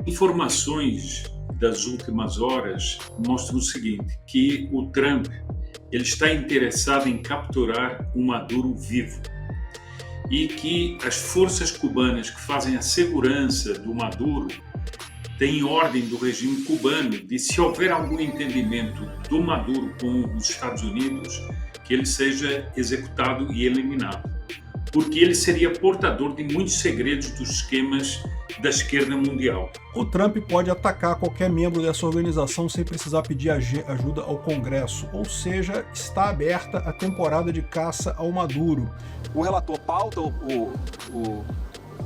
Informações das últimas horas mostram o seguinte, que o Trump ele está interessado em capturar o Maduro vivo e que as forças cubanas que fazem a segurança do Maduro têm ordem do regime cubano de, se houver algum entendimento do Maduro com os Estados Unidos, que ele seja executado e eliminado, porque ele seria portador de muitos segredos dos esquemas da esquerda mundial. O Trump pode atacar qualquer membro dessa organização sem precisar pedir ajuda ao Congresso, ou seja, está aberta a temporada de caça ao Maduro. O relator pauta o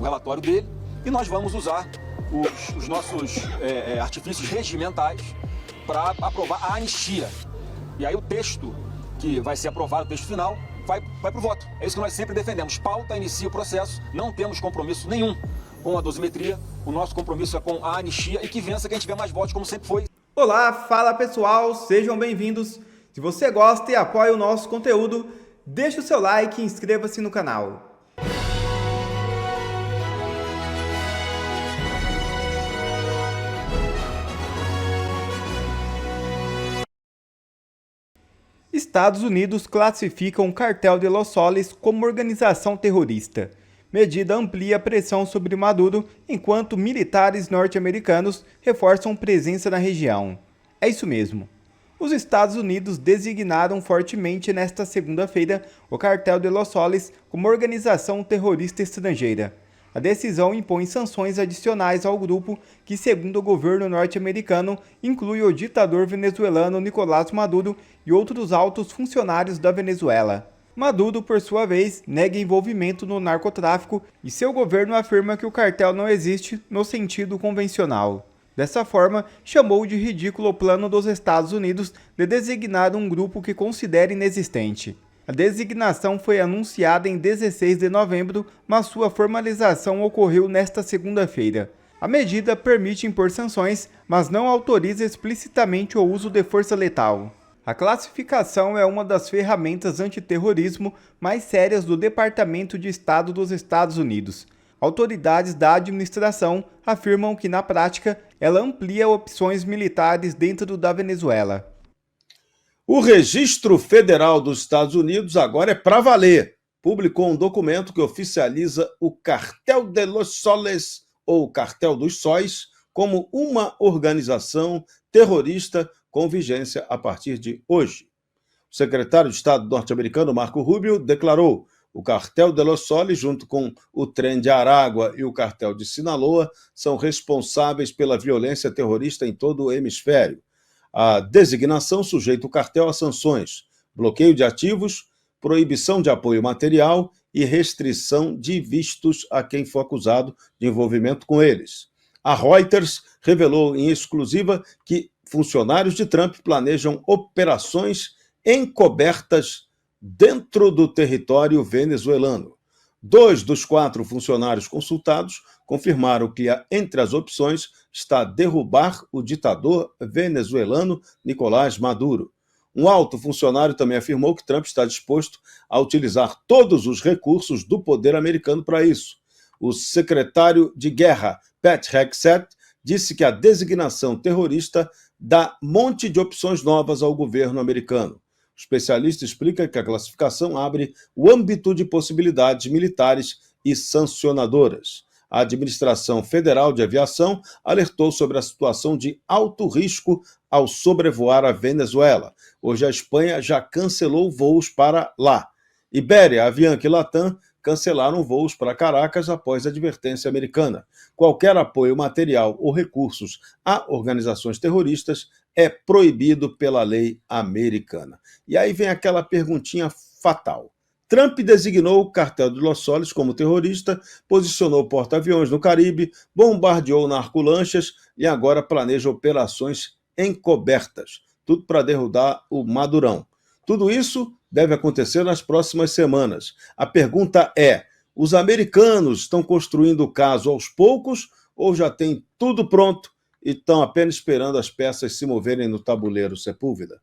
relatório dele e nós vamos usar os nossos artifícios regimentais para aprovar a anistia. E aí o texto que vai ser aprovado, o texto final, vai para o voto. É isso que nós sempre defendemos. Pauta, inicia o processo, não temos compromisso nenhum com a dosimetria, o nosso compromisso é com a anistia e que vença quem tiver mais votos, como sempre foi. Olá, fala pessoal, sejam bem-vindos. Se você gosta e apoia o nosso conteúdo, deixe o seu like e inscreva-se no canal. Estados Unidos classificam o Cartel de Los Soles como organização terrorista. Medida amplia a pressão sobre Maduro, enquanto militares norte-americanos reforçam presença na região. É isso mesmo. Os Estados Unidos designaram fortemente nesta segunda-feira o Cartel de Los Soles como organização terrorista estrangeira. A decisão impõe sanções adicionais ao grupo, que, segundo o governo norte-americano, inclui o ditador venezuelano Nicolás Maduro e outros altos funcionários da Venezuela. Maduro, por sua vez, nega envolvimento no narcotráfico e seu governo afirma que o cartel não existe no sentido convencional. Dessa forma, chamou de ridículo o plano dos Estados Unidos de designar um grupo que considera inexistente. A designação foi anunciada em 16 de novembro, mas sua formalização ocorreu nesta segunda-feira. A medida permite impor sanções, mas não autoriza explicitamente o uso de força letal. A classificação é uma das ferramentas antiterrorismo mais sérias do Departamento de Estado dos Estados Unidos. Autoridades da administração afirmam que, na prática, ela amplia opções militares dentro da Venezuela. O Registro Federal dos Estados Unidos agora é para valer. Publicou um documento que oficializa o Cartel de los Soles, ou Cartel dos Sóis, como uma organização terrorista com vigência a partir de hoje. O secretário de Estado norte-americano, Marco Rubio, declarou: o Cartel de los Soles, junto com o Tren de Aragua e o Cartel de Sinaloa, são responsáveis pela violência terrorista em todo o hemisfério. A designação sujeita o cartel a sanções, bloqueio de ativos, proibição de apoio material e restrição de vistos a quem for acusado de envolvimento com eles. A Reuters revelou em exclusiva que funcionários de Trump planejam operações encobertas dentro do território venezuelano. 2 dos 4 funcionários consultados confirmaram que entre as opções está derrubar o ditador venezuelano Nicolás Maduro. Um alto funcionário também afirmou que Trump está disposto a utilizar todos os recursos do poder americano para isso. O secretário de Guerra, Pat Hegseth, disse que a designação terrorista dá monte de opções novas ao governo americano. O especialista explica que a classificação abre o âmbito de possibilidades militares e sancionadoras. A Administração Federal de Aviação alertou sobre a situação de alto risco ao sobrevoar a Venezuela. Hoje a Espanha já cancelou voos para lá. Ibéria, Avianca e Latam cancelaram voos para Caracas após a advertência americana. Qualquer apoio material ou recursos a organizações terroristas é proibido pela lei americana. E aí vem aquela perguntinha fatal. Trump designou o Cartel de Los Soles como terrorista, posicionou porta-aviões no Caribe, bombardeou narcolanchas e agora planeja operações encobertas. Tudo para derrubar o Madurão. Tudo isso deve acontecer nas próximas semanas. A pergunta é: os americanos estão construindo o caso aos poucos ou já tem tudo pronto e estão apenas esperando as peças se moverem no tabuleiro, Sepúlveda?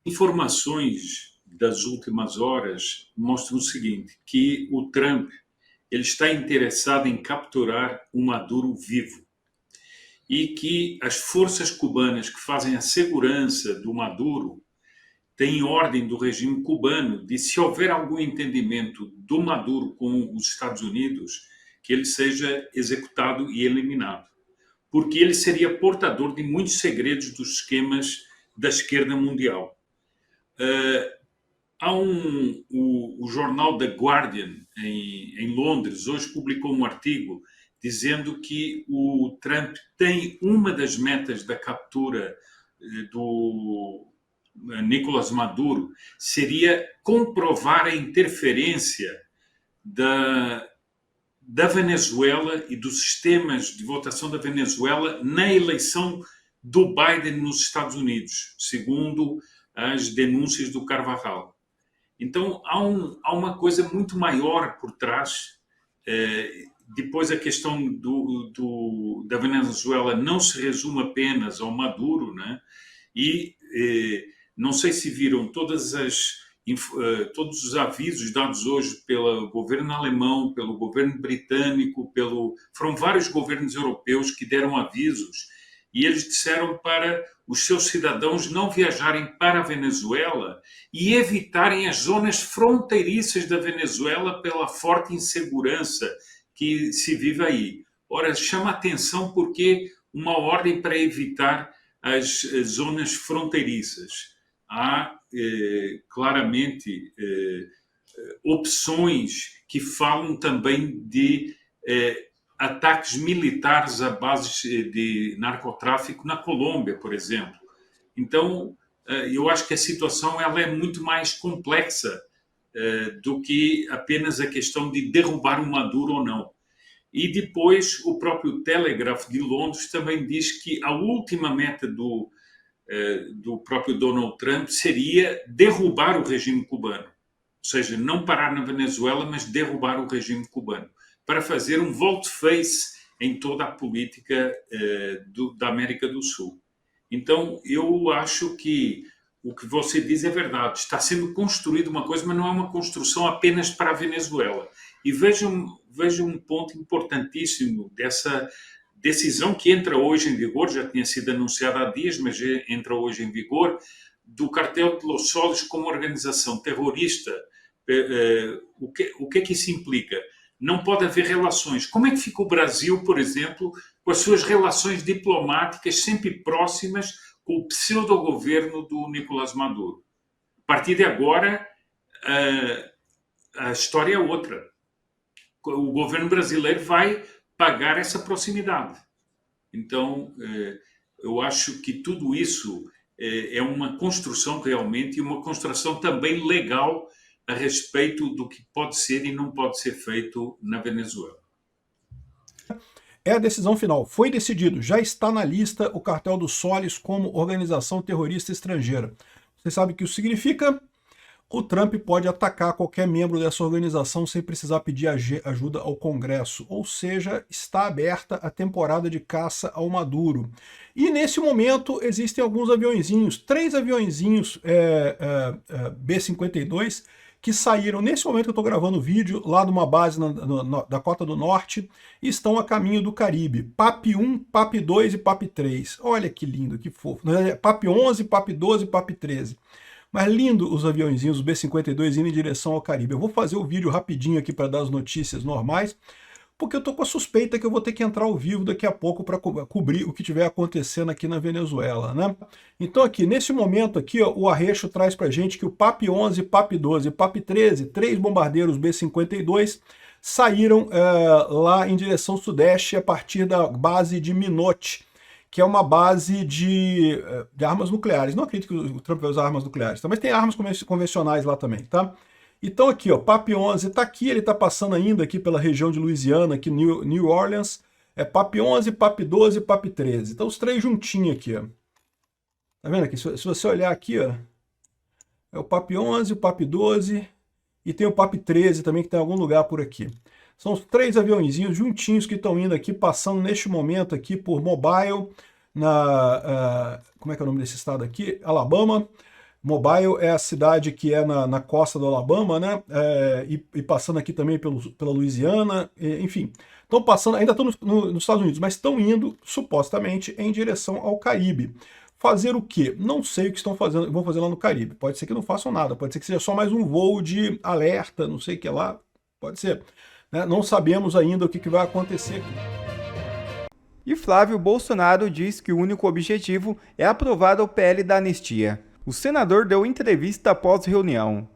Informações das últimas horas mostram o seguinte, que o Trump ele está interessado em capturar o Maduro vivo e que as forças cubanas que fazem a segurança do Maduro têm ordem do regime cubano de, se houver algum entendimento do Maduro com os Estados Unidos, que ele seja executado e eliminado, porque ele seria portador de muitos segredos dos esquemas da esquerda mundial. O jornal The Guardian, em Londres, hoje publicou um artigo dizendo que o Trump tem uma das metas da captura do Nicolás Maduro seria comprovar a interferência da Venezuela e dos sistemas de votação da Venezuela na eleição do Biden nos Estados Unidos, segundo as denúncias do Carvajal. Então, há uma coisa muito maior por trás. Depois, a questão da Venezuela não se resume apenas ao Maduro, né? E não sei se viram todos os avisos dados hoje pelo governo alemão, pelo governo britânico, foram vários governos europeus que deram avisos e eles disseram para os seus cidadãos não viajarem para a Venezuela e evitarem as zonas fronteiriças da Venezuela pela forte insegurança que se vive aí. Ora, chama atenção porque uma ordem para evitar as zonas fronteiriças. Há claramente opções que falam também de ataques militares a bases de narcotráfico na Colômbia, por exemplo. Então, eu acho que a situação ela é muito mais complexa do que apenas a questão de derrubar o Maduro ou não. E depois o próprio Telegraph de Londres também diz que a última meta do próprio Donald Trump seria derrubar o regime cubano. Ou seja, não parar na Venezuela, mas derrubar o regime cubano, para fazer um volte-face em toda a política da América do Sul. Então, eu acho que o que você diz é verdade. Está sendo construída uma coisa, mas não é uma construção apenas para a Venezuela. E veja um ponto importantíssimo dessa decisão que entra hoje em vigor, já tinha sido anunciada há dias, mas entra hoje em vigor, do Cartel de Los Soles como organização terrorista. O que é que isso implica? Não pode haver relações. Como é que fica o Brasil, por exemplo, com as suas relações diplomáticas sempre próximas com o pseudo-governo do Nicolás Maduro? A partir de agora, a história é outra. O governo brasileiro vai pagar essa proximidade. Então, eu acho que tudo isso é uma construção realmente, e uma construção também legal a respeito do que pode ser e não pode ser feito na Venezuela. É a decisão final. Foi decidido. Já está na lista o Cartel dos Soles como organização terrorista estrangeira. Você sabe o que isso significa? O Trump pode atacar qualquer membro dessa organização sem precisar pedir ajuda ao Congresso. Ou seja, está aberta a temporada de caça ao Maduro. E nesse momento existem alguns aviõezinhos, 3 aviõezinhos B-52, que saíram, nesse momento que eu estou gravando o vídeo, lá de uma base na Dakota do Norte, e estão a caminho do Caribe. PAP 1, PAP 2 e PAP 3. Olha que lindo, que fofo. PAP 11, PAP 12 e PAP 13. Mas lindo os aviãozinhos, os B-52 indo em direção ao Caribe. Eu vou fazer o vídeo rapidinho aqui para dar as notícias normais, porque eu estou com a suspeita que eu vou ter que entrar ao vivo daqui a pouco para cobrir o que estiver acontecendo aqui na Venezuela, né? Então aqui, nesse momento aqui, ó, o Arrecho traz para gente que o PAP 11, PAP 12 e PAP 13, 3 bombardeiros B-52, saíram lá em direção sudeste a partir da base de Minot, que é uma base de armas nucleares. Não acredito que o Trump vai usar armas nucleares, tá? Mas tem armas convencionais lá também, tá? Então aqui, ó, PAP 11 está aqui, ele está passando ainda aqui pela região de Louisiana, aqui New Orleans. É PAP 11, PAP 12 e PAP 13. Então os 3 juntinhos aqui, ó. Tá vendo aqui? Se você olhar aqui, ó, é o PAP 11, o PAP 12 e tem o PAP 13 também, que tem em algum lugar por aqui. São os 3 aviãozinhos juntinhos que estão indo aqui, passando neste momento aqui por Mobile, como é que é o nome desse estado aqui? Alabama. Mobile é a cidade que é na costa do Alabama, né? E passando aqui também pela Louisiana, enfim. Estão passando, ainda estão nos Estados Unidos, mas estão indo, supostamente, em direção ao Caribe. Fazer o quê? Não sei o que vão fazer lá no Caribe. Pode ser que não façam nada, pode ser que seja só mais um voo de alerta, não sei o que lá, pode ser. Né? Não sabemos ainda o que vai acontecer aqui. E Flávio Bolsonaro diz que o único objetivo é aprovar o PL da anistia. O senador deu entrevista após reunião.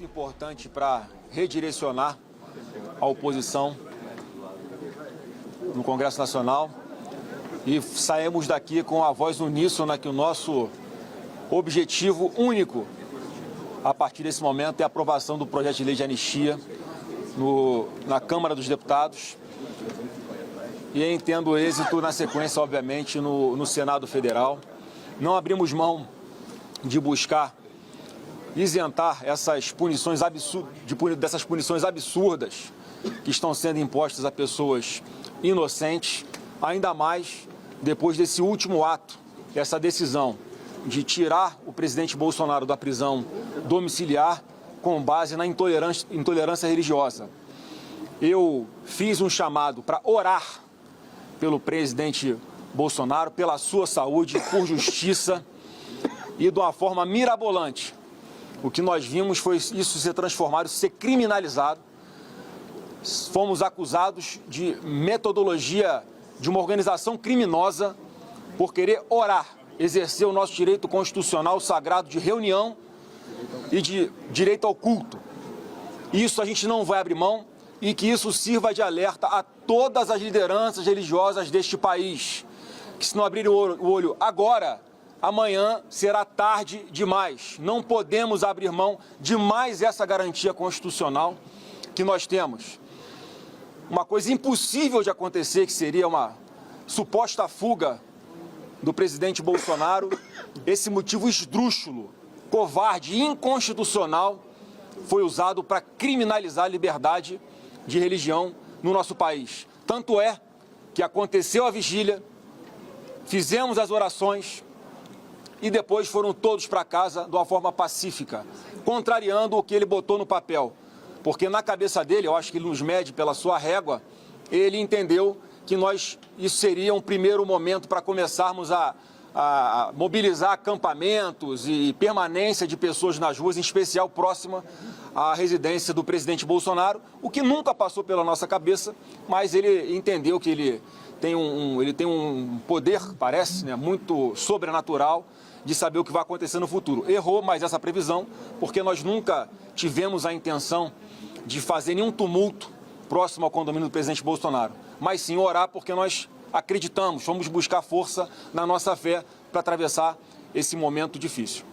Importante para redirecionar a oposição no Congresso Nacional e saímos daqui com a voz uníssona que o nosso objetivo único a partir desse momento é a aprovação do projeto de lei de anistia na Câmara dos Deputados e entendo êxito na sequência, obviamente, no Senado Federal. Não abrimos mão de buscar isentar essas punições dessas punições absurdas que estão sendo impostas a pessoas inocentes, ainda mais depois desse último ato, essa decisão de tirar o presidente Bolsonaro da prisão domiciliar com base na intolerância religiosa. Eu fiz um chamado para orar pelo presidente Bolsonaro, pela sua saúde, por justiça, e de uma forma mirabolante. O que nós vimos foi isso ser transformado, ser criminalizado. Fomos acusados de metodologia de uma organização criminosa por querer orar, exercer o nosso direito constitucional sagrado de reunião e de direito ao culto. Isso a gente não vai abrir mão e que isso sirva de alerta a todas as lideranças religiosas deste país, que se não abrirem o olho agora, amanhã será tarde demais. Não podemos abrir mão de mais essa garantia constitucional que nós temos. Uma coisa impossível de acontecer, que seria uma suposta fuga do presidente Bolsonaro, esse motivo esdrúxulo, covarde e inconstitucional foi usado para criminalizar a liberdade de religião no nosso país. Tanto é que aconteceu a vigília, fizemos as orações e depois foram todos para casa de uma forma pacífica, contrariando o que ele botou no papel. Porque na cabeça dele, eu acho que ele nos mede pela sua régua, ele entendeu que isso seria um primeiro momento para começarmos a mobilizar acampamentos e permanência de pessoas nas ruas, em especial próxima à residência do presidente Bolsonaro, o que nunca passou pela nossa cabeça, mas ele entendeu que ele tem um poder, parece, né, muito sobrenatural, de saber o que vai acontecer no futuro. Errou mais essa previsão, porque nós nunca tivemos a intenção de fazer nenhum tumulto próximo ao condomínio do presidente Bolsonaro, mas sim orar, porque nós acreditamos, fomos buscar força na nossa fé para atravessar esse momento difícil.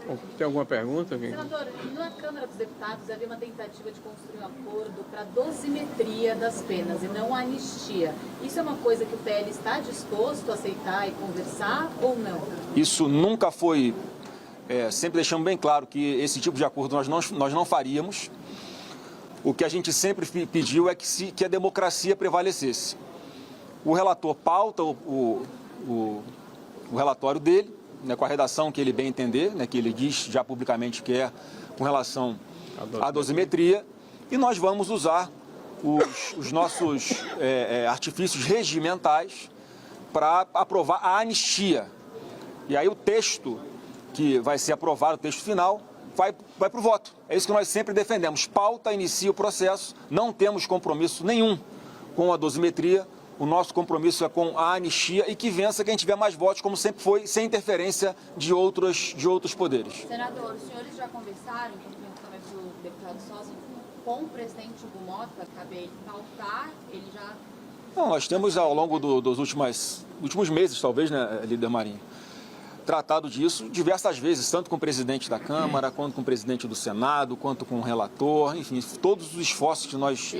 Bom, tem alguma pergunta? Senador, na Câmara dos Deputados havia uma tentativa de construir um acordo para a dosimetria das penas e não a anistia. Isso é uma coisa que o PL está disposto a aceitar e conversar ou não? Isso nunca foi, sempre deixamos bem claro que esse tipo de acordo nós não faríamos. O que a gente sempre pediu é que a democracia prevalecesse. O relator pauta o relatório dele, né, com a redação que ele bem entender, né, que ele diz já publicamente que é com relação à dosimetria, e nós vamos usar os nossos artifícios regimentais para aprovar a anistia. E aí o texto que vai ser aprovado, o texto final, vai para o voto. É isso que nós sempre defendemos. Pauta, inicia o processo, não temos compromisso nenhum com a dosimetria. O nosso compromisso é com a anistia e que vença quem tiver mais votos, como sempre foi, sem interferência de outros poderes. Senador, os senhores já conversaram, também do deputado Sócio, com o presidente Hugo Mota, cabe ele pautar, ele já... Não, nós temos ao longo dos últimos meses, talvez, né, líder Marinho, tratado disso diversas vezes, tanto com o presidente da Câmara, quanto com o presidente do Senado, quanto com o relator, enfim, todos os esforços que nós...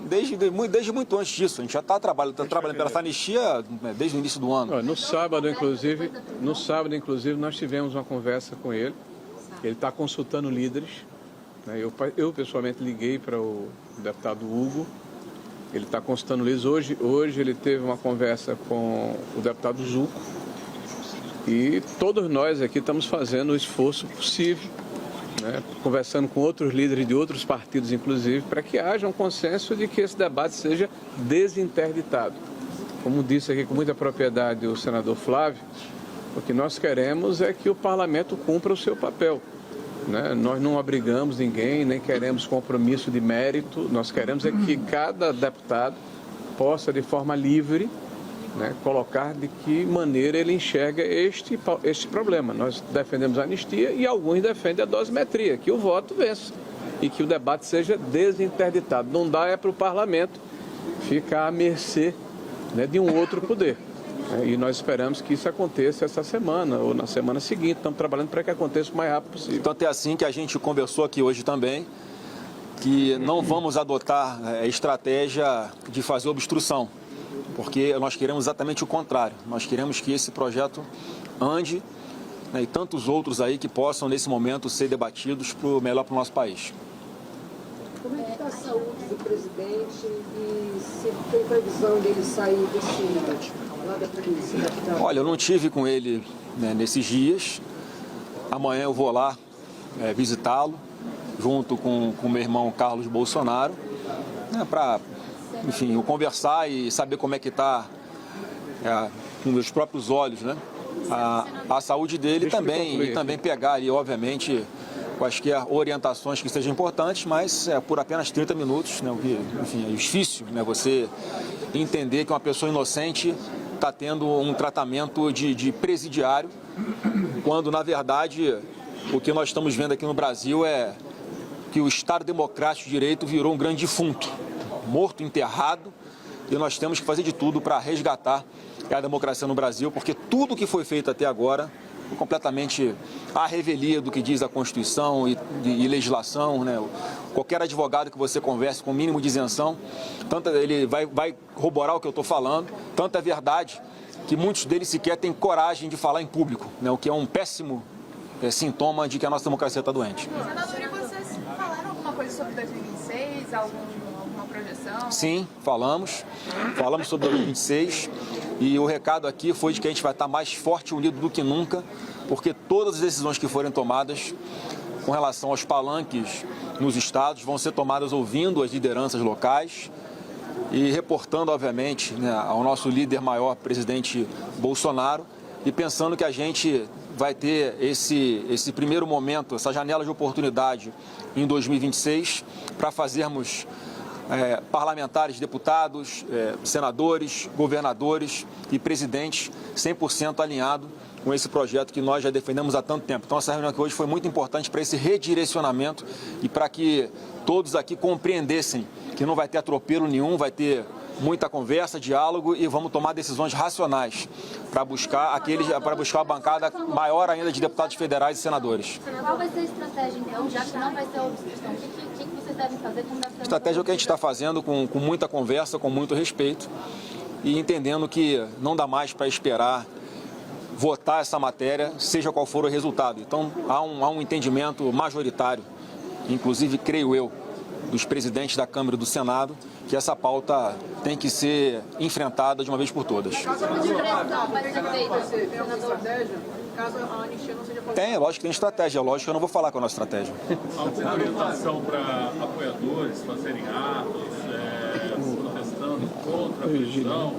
Desde muito antes disso, a gente já está trabalhando pela anistia desde o início do ano. No sábado, inclusive, nós tivemos uma conversa com ele. Ele está consultando líderes. Né? Eu pessoalmente liguei para o deputado Hugo. Ele está consultando líderes. Hoje ele teve uma conversa com o deputado Zucco. E todos nós aqui estamos fazendo o esforço possível, né, conversando com outros líderes de outros partidos, inclusive, para que haja um consenso de que esse debate seja desinterditado. Como disse aqui com muita propriedade o senador Flávio, o que nós queremos é que o parlamento cumpra o seu papel, né? Nós não obrigamos ninguém, nem queremos compromisso de mérito, nós queremos é que cada deputado possa, de forma livre, né, colocar de que maneira ele enxerga este problema. Nós defendemos a anistia e alguns defendem a dosimetria, que o voto vença e que o debate seja desinterditado. Não dá para o parlamento ficar à mercê, né, de um outro poder. E nós esperamos que isso aconteça essa semana ou na semana seguinte. Estamos trabalhando para que aconteça o mais rápido possível. Tanto é assim que a gente conversou aqui hoje também, que não vamos adotar a estratégia de fazer obstrução, porque nós queremos exatamente o contrário. Nós queremos que esse projeto ande, né, e tantos outros aí que possam, nesse momento, ser debatidos melhor para o nosso país. Como é que está a saúde do presidente e se tem previsão dele sair lá da polícia? Olha, eu não tive com ele, né, nesses dias. Amanhã eu vou lá visitá-lo, junto com o meu irmão Carlos Bolsonaro, né, para, enfim, conversar e saber como é que está, com meus próprios olhos, né, a saúde dele também, e também pegar ali, obviamente, quaisquer orientações que sejam importantes, mas por apenas 30 minutos, né, enfim, é difícil, né, você entender que uma pessoa inocente está tendo um tratamento de presidiário, quando, na verdade, o que nós estamos vendo aqui no Brasil é que o Estado Democrático de Direito virou um grande defunto, morto, enterrado, e nós temos que fazer de tudo para resgatar a democracia no Brasil, porque tudo que foi feito até agora foi completamente à revelia do que diz a Constituição e legislação, né? Qualquer advogado que você converse com o mínimo de isenção, tanto ele vai corroborar o que eu estou falando, tanto é verdade que muitos deles sequer têm coragem de falar em público, né? O que é um péssimo sintoma de que a nossa democracia está doente. Senador, e vocês falaram alguma coisa sobre 2026, alguma projeção? Sim, falamos sobre 2026 e o recado aqui foi de que a gente vai estar mais forte e unido do que nunca, porque todas as decisões que forem tomadas com relação aos palanques nos estados vão ser tomadas ouvindo as lideranças locais e reportando, obviamente, né, ao nosso líder maior, presidente Bolsonaro, e pensando que a gente vai ter esse primeiro momento, essa janela de oportunidade em 2026 para fazermos parlamentares, deputados, senadores, governadores e presidentes 100% alinhado com esse projeto que nós já defendemos há tanto tempo. Então, essa reunião aqui hoje foi muito importante para esse redirecionamento e para que todos aqui compreendessem que não vai ter atropelo nenhum, vai ter muita conversa, diálogo e vamos tomar decisões racionais para buscar a bancada maior ainda de deputados federais e senadores. Qual vai ser a estratégia, então, já que não vai ter obstrução? O que vocês devem fazer? A estratégia é o que a gente está fazendo com muita conversa, com muito respeito e entendendo que não dá mais para esperar votar essa matéria, seja qual for o resultado. Então, há um entendimento majoritário, inclusive, creio eu, dos presidentes da Câmara e do Senado, que essa pauta tem que ser enfrentada de uma vez por todas. Tem, lógico que tem estratégia, lógico que eu não vou falar com a nossa estratégia. Alguma orientação para apoiadores fazerem atos, protestando contra a prisão,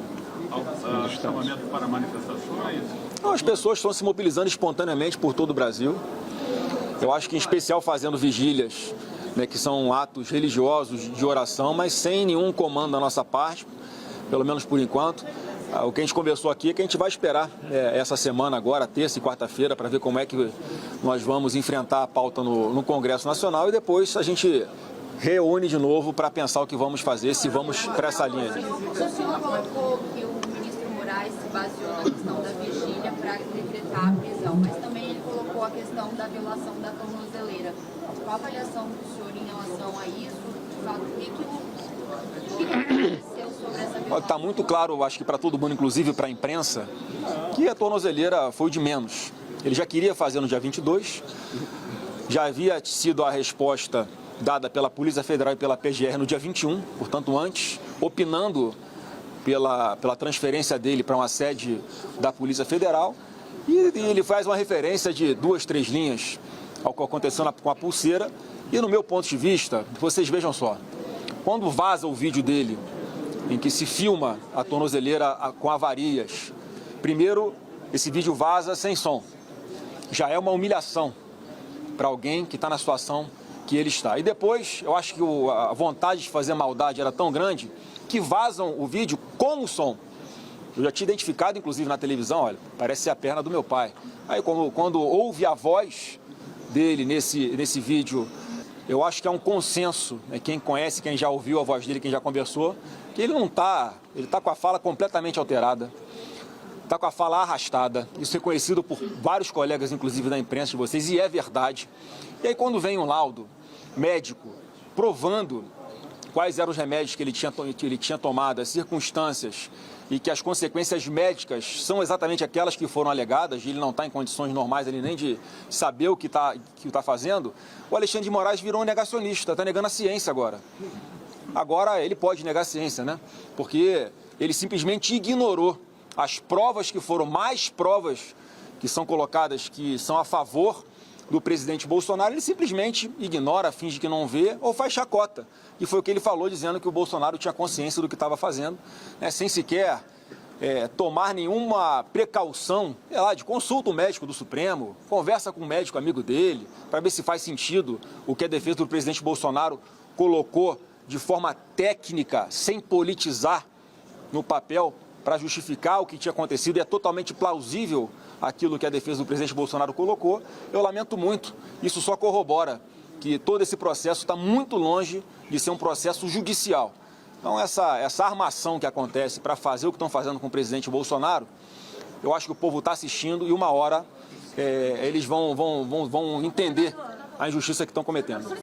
chamamento para manifestações? Não, as pessoas estão se mobilizando espontaneamente por todo o Brasil. Eu acho que, em especial, fazendo vigílias, né, que são atos religiosos de oração, mas sem nenhum comando da nossa parte, pelo menos por enquanto. O que a gente conversou aqui é que a gente vai esperar essa semana agora, terça e quarta-feira, para ver como é que nós vamos enfrentar a pauta no Congresso Nacional e depois a gente reúne de novo para pensar o que vamos fazer, se vamos para essa linha. O senhor colocou que o ministro Moraes se baseou na questão da vigília para decretar a prisão, mas também ele colocou a questão da violação da tornozeleira. Qual a avaliação do senhor em relação a isso? O que aconteceu sobre essa violação? Está muito claro, acho que para todo mundo, inclusive para a imprensa, que a tornozeleira foi o de menos. Ele já queria fazer no dia 22, já havia sido a resposta dada pela Polícia Federal e pela PGR no dia 21, portanto antes, opinando pela transferência dele para uma sede da Polícia Federal. E ele faz uma referência de 2, 3 linhas ao que aconteceu com a pulseira. E no meu ponto de vista, vocês vejam só, quando vaza o vídeo dele, em que se filma a tornozeleira com avarias, primeiro, esse vídeo vaza sem som. Já é uma humilhação para alguém que está na situação que ele está. E depois, eu acho que a vontade de fazer maldade era tão grande que vazam o vídeo com o som. Eu já tinha identificado, inclusive, na televisão, olha, parece ser a perna do meu pai. Aí, quando ouve a voz dele nesse vídeo, eu acho que é um consenso, né? Quem conhece, quem já ouviu a voz dele, quem já conversou, que ele está com a fala completamente alterada, está com a fala arrastada. Isso é conhecido por vários colegas, inclusive da imprensa de vocês, e é verdade. E aí, quando vem um laudo médico provando quais eram os remédios que ele tinha tomado, as circunstâncias, e que as consequências médicas são exatamente aquelas que foram alegadas, e ele não está em condições normais ali nem de saber o que está fazendo, o Alexandre de Moraes virou um negacionista, está negando a ciência agora. Agora ele pode negar a ciência, né? Porque ele simplesmente ignorou as provas que foram mais provas que são colocadas, que são a favor do presidente Bolsonaro. Ele simplesmente ignora, finge que não vê ou faz chacota. E foi o que ele falou, dizendo que o Bolsonaro tinha consciência do que estava fazendo, né, sem sequer tomar nenhuma precaução. De consulta o médico do Supremo, conversa com um médico amigo dele, para ver se faz sentido o que a defesa do presidente Bolsonaro colocou de forma técnica, sem politizar no papel, para justificar o que tinha acontecido. E é totalmente plausível aquilo que a defesa do presidente Bolsonaro colocou. Eu lamento muito, isso só corrobora que todo esse processo está muito longe de ser um processo judicial. Então essa armação que acontece para fazer o que estão fazendo com o presidente Bolsonaro, eu acho que o povo está assistindo e uma hora eles vão entender a injustiça que estão cometendo.